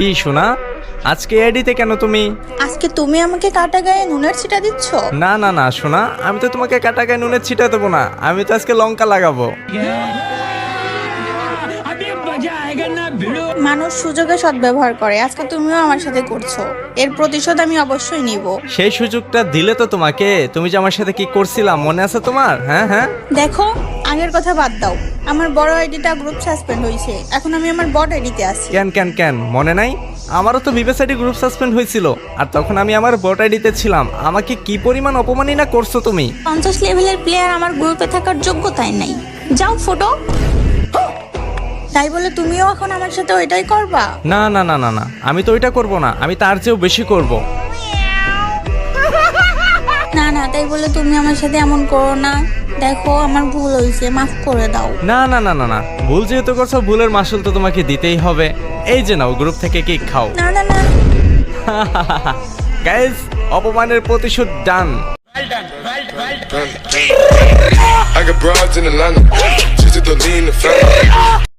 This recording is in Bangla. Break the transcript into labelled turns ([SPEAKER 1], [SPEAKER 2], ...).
[SPEAKER 1] কি শোনা, আজকে আইডিতে কেন তুমি?
[SPEAKER 2] আজকে তুমি আমাকে কাটা গায়ে নুনের ছিটা দিচ্ছ?
[SPEAKER 1] না না না শোনা, আমি তো তোমাকে কাটা গায়ে নুনের ছিটা দেবো না, আমি তো আজকে লঙ্কা লাগাবো।
[SPEAKER 2] মানুষ সুযোগে সদ্ব্যবহার করে, আজকে তুমিও আমার সাথে করছো, এর প্রতিশোধ আমি অবশ্যই নিব।
[SPEAKER 1] সেই সুযোগটা দিলে তো তোমাকে, তুমি যে আমার সাথে কি করছিলাম মনে আছে তোমার? হ্যাঁ হ্যাঁ।
[SPEAKER 2] দেখো, আগের কথা বাদ দাও। আমার বড় আইডিটা গ্রুপ সাসপেন্ড হয়েছে, এখন আমি আমার বড় আইডিতে আছি।
[SPEAKER 1] কেন কেন কেন মনে নাই? আমারও তো বিবেস আইডি গ্রুপ সাসপেন্ড হয়েছিল, আর তখন আমি আমার বট আইডিতে ছিলাম। আমাকে কি পরিমাণ অপমানই না করছো তুমি।
[SPEAKER 2] 50 লেভেলের প্লেয়ার আমার গ্রুপে থাকার যোগ্যতাই নাই। যাও ফটো। তাই বলে তুমিও এখন আমার সাথে ওইটাই করবা?
[SPEAKER 1] না না না না না, আমি তো ওইটা করব না, আমি তার চেয়েও বেশি করব।
[SPEAKER 2] না না, তাই বলে তুমি আমার সাথে এমন করো না। দেখো, আমার ভুল হয়েছে, মাফ করে দাও।
[SPEAKER 1] না না না না না, ভুল যেহেতু করছো, ভুলের মাসুল তো তোমাকে দিতেই হবে। এই যে নাও, গ্রুপ থেকে কেক খাও।
[SPEAKER 2] না না না।
[SPEAKER 1] গাইস, অপমানের প্রতিশোধ ডান।
[SPEAKER 3] I got broads in Atlanta.